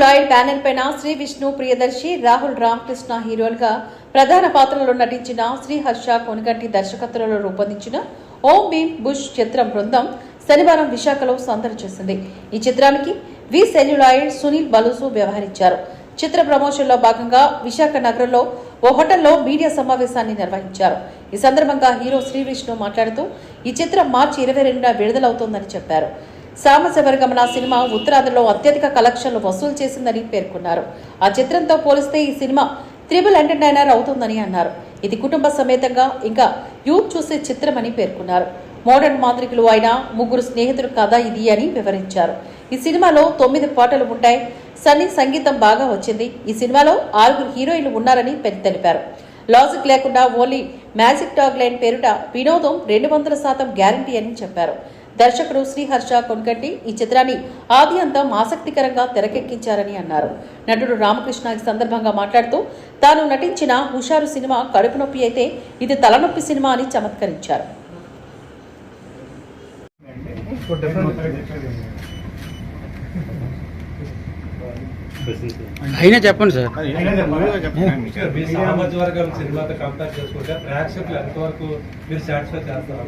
Celluloid banner పైన శ్రీ విష్ణు ప్రియదర్శి రాహుల్ రామకృష్ణ హీరోలుగా ప్రధాన పాత్రలో నటించిన శ్రీహర్ష కొనగంటి దర్శకత్వంలో రూపొందించిన ఓం భీమ్ బుష్ చిత్రం బృందం శనివారం విశాఖలో సందడి చేసింది. ఈ చిత్రానికి వి సెల్యులాయిడ్ సునీల్ బలుసు వ్యవహరించారు. చిత్ర ప్రమోషన్లో భాగంగా విశాఖ నగరంలో ఓ హోటల్లో మీడియా సమావేశాన్ని నిర్వహించారు. ఈ సందర్భంగా హీరో శ్రీ విష్ణు మాట్లాడుతూ ఈ చిత్రం మార్చి 22న విడుదలవుతోందని చెప్పారు. సామశబరిగమన సినిమా ఉత్తరాదిలో అత్యధిక కలెక్షన్లు వసూలు చేసిందని పేర్కొన్నారు. ఆ చిత్రంతో పోలిస్తే ఈ సినిమా త్రిబుల్ ఎంటర్టైనర్ అవుతుందని అన్నారు. ఇది కుటుంబ సమేతంగా ఇంకా యూత్ చూసే చిత్రమని పేర్కొన్నారు. మోడర్న్ మాంత్రికులు అయిన ముగ్గురు స్నేహితుల కథ ఇది అని వివరించారు. ఈ సినిమాలో 9 పాటలు ఉంటాయి. సన్నీ సంగీతం బాగా వచ్చింది. ఈ సినిమాలో 6 హీరోయిన్లు ఉన్నారని తెలిపారు. లాజిక్ లేకుండా ఓన్లీ మ్యాజిక్ టాగ్ లైన్ పేరుట వినోదం 200% గ్యారంటీ అని చెప్పారు. దర్శకుడు శ్రీహర్ష కొనగంటి ఈ చిత్రాన్ని ఆది అంతం ఆసక్తికరంగా తెరకెక్కించారని అన్నారు. నటుడు రామకృష్ణ ఈ సందర్భంగా మాట్లాడుతూ తాను నటించిన హుషారు సినిమా కడుపు నొప్పి అయితే ఇది తలనొప్పి సినిమా అని చమత్కరించారు. అయినా చెప్పండి సార్. సామాజిక వర్గాల సినిమాతో కంపేర్ చేసుకుంటే ప్రేక్షకులు ఎంతవరకు మీరు సాటిస్ఫై చేస్తారు?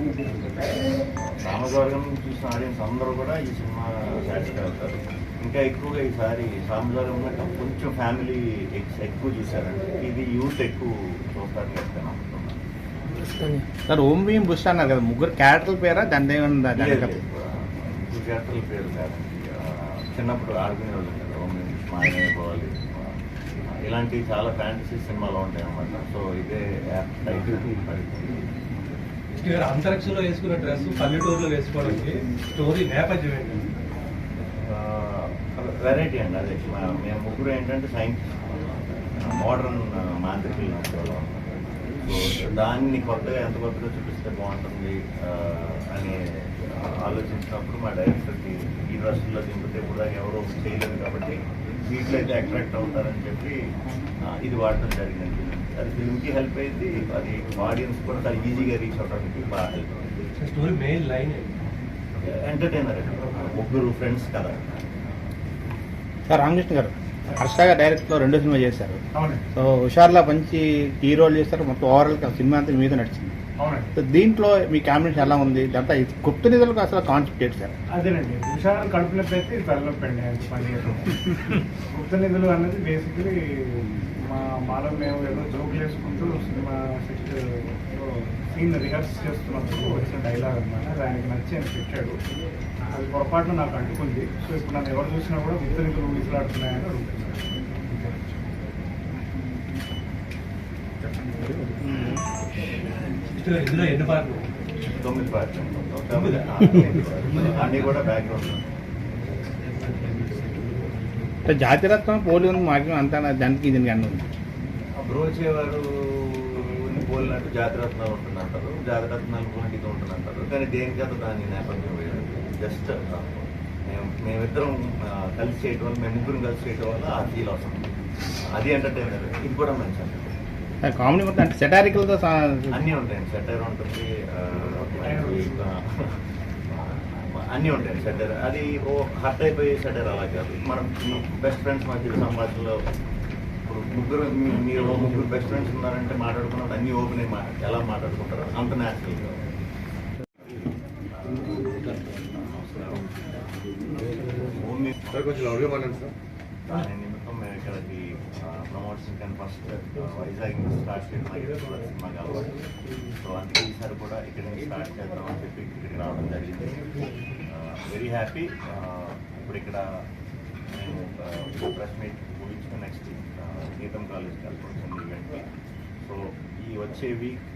సామాజిక వర్గం చూసిన ఆడియన్స్ అందరూ కూడా ఈ సినిమా సాటిస్ఫై అవుతారు. ఇంకా ఎక్కువగా ఈసారి సామాజిక వర్గం కంటే కొంచెం ఫ్యామిలీ ఎక్కువ చూసారండి. ఇది యూత్ ఎక్కువ చూస్తారని చెప్తాను అనుకుంటున్నాను. సార్ ఓం భీమ్ బుష్ అన్నారు కదా, ముగ్గురు క్యారెక్టర్ల పేరా దాని ఏమన్నా? ముగ్గురు క్యారెక్టర్ల పేరు కాదండి. చిన్నప్పుడు ఆడుకునే వాళ్ళు కదా, ఓం భీమ్ మాయమైపోవాలి, ఇలాంటి చాలా ఫ్యాంటసీ సినిమాలు ఉంటాయి అన్నమాట. సో ఇదే అంతరిక్షంలో వేసుకున్న డ్రెస్ పల్లెటూరులో వేసుకోవడానికి స్టోరీ నేపథ్యం ఏంటి? వెరైటీ అండి. అదే మేము ముగ్గురు ఏంటంటే సైన్స్ మోడర్న్ మాంత్రికులు. సో దాన్ని కొత్తగా ఎంత కొత్తగా చూపిస్తే బాగుంటుంది అని ఆలోచించినప్పుడు మా డైరెక్టర్కి ఈ డ్రెస్సుల్లో దింపితే కూడా ఎవరో చేయలేదు కాబట్టి వీటిలో అయితే అట్రాక్ట్ అవుతారని చెప్పి ఇది వాడటం జరిగింది. అది ఫిల్మ్కి హెల్ప్ అయింది, అది ఆడియన్స్ కూడా చాలా ఈజీగా రీచ్ అవడానికి బాగా హెల్ప్ అయింది. స్టోరీ మెయిన్ లైన్ ఎంటర్టైనర్ ముగ్గురు ఫ్రెండ్స్ కదా. సార్ రామకృష్ణ గారు హర్ష గారు డైరెక్ట్లో 2 సినిమా చేశారు. సో హుషార్లా మంచి హీరోలు చేస్తారు. మొత్తం ఓవరాల్ సినిమా అంతా మీద నడిచింది. సో దీంట్లో మీ కాంబినేషన్ ఎలా ఉంది? అంతా గుప్త నిధులకు అసలు కాన్సెప్ట్ ఏంటి సార్? అదేనండి, హుషారు కడుపులో పెట్టి తలనొప్పండి. గుప్త నిధులు అనేది బేసిక్లీ మాలో మేము ఏదో జోకులు వేసుకుంటూ సినిమా సీన్ రిహర్స్ చేస్తున్నప్పుడు వచ్చిన డైలాగ్ అనమాట. అది ఆయనకి నచ్చి ఆయన పెట్టాడు. అది పొరపాటున నాకు అంటుకుంది. సో ఇప్పుడు నన్ను ఎవరు చూసినా కూడా గుప్త నిధులు విసులాడుతున్నాయని అడుగుతున్నాను. ఇందులో ఎన్ని పాటలు? 9 పాటలు అన్నీ కూడా బ్యాక్గ్రౌండ్. జాతిరత్నం పోలి ఉంది మాకు అంతా దానికి దీనికి అన్నీ ఉంది. బ్రోచేవారు పోలినట్టు జాతిరత్నాలు ఉంటుందంటారు, జాతిరత్నాలు పోలినట్టు ఇది ఉంటుందంటారు. కానీ దేనికైతే దాని నేపథ్యం వేయడం జస్ట్ మేమిద్దరం కలిసి చేయటం వల్ల, మేము ముగ్గురం కలిసి చేయటం వల్ల ఆ ఫీల్ వస్తుంది. అది ఎంటర్టైనర్. ఇది కూడా మంచి కామెడీ మొత్తం అంటే సెటారికల్తో అన్నీ ఉంటాయండి. సెటైర్ ఉంటుంది, అన్నీ ఉంటాయి. సెటైర్ అది ఓ హర్ట్ అయిపోయే సెటైర్ అలా కాదు. మనం బెస్ట్ ఫ్రెండ్స్ మధ్య సంభాషణలో ఇప్పుడు మీరు ముగ్గురు బెస్ట్ ఫ్రెండ్స్ ఉన్నారంటే మాట్లాడుకున్నప్పుడు అన్ని ఓపెన్ అయ్యి ఎలా మాట్లాడుకుంటారో అంత న్యాచురల్గా. కొంచెం లౌడ్గా మాట్లాడండి సార్. దాని నిమిత్తం మేము ఇక్కడికి ప్రమోషన్ కానీ ఫస్ట్ వైజాగ్ నుంచి స్టార్ట్ చేయడం సినిమా కాబట్టి, సో అందుకే ఈసారి కూడా ఇక్కడ నుంచి స్టార్ట్ చేద్దామని చెప్పి ఇక్కడికి రావడం జరిగింది. Very happy. ఇప్పుడు ఇక్కడ మేము ప్రెస్ మీట్ ముగించుకుని నెక్స్ట్ గీతం కాలేజ్కి వెళ్ళిపోతుంది ఈవెంట్కి. సో ఈ వచ్చే week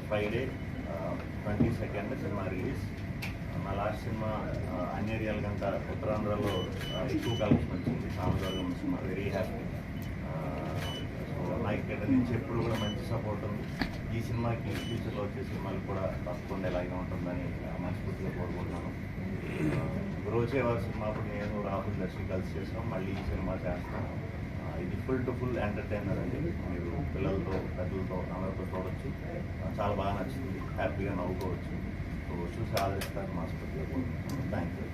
Friday 22nd cinema release. నా లాస్ట్ సినిమా అన్ని ఏరియాల కంటే ఉత్తరాంధ్రలో ఎక్కువ కలెక్షన్ వచ్చింది. సామజవర్గం సినిమా. Very happy. సో నాకు ఇక్కడ నుంచి ఎప్పుడు కూడా మంచి సపోర్ట్ ఉంది. ఈ సినిమాకి ఫ్యూచర్లో వచ్చే సినిమాలు కూడా తప్పకుండా ఎలాగే ఉంటుందని మనస్ఫూర్తిగా కోరుకుంటున్నాను. బ్రోచేవారి సినిమా అప్పుడు నేను రాహుల్ దర్శి కలిసి చేస్తాం, మళ్ళీ ఈ సినిమా చేస్తాం. ఇది ఫుల్ టు ఫుల్ ఎంటర్టైనర్ అండి. మీరు పిల్లలతో పెద్దలతో అందరితో చూడవచ్చు. చాలా బాగా నచ్చింది. హ్యాపీగా నవ్వుకోవచ్చు. సో చూసి ఆదరిస్తారు మనస్ఫూర్తిగా కోరుకుంటున్నాను. Thank you.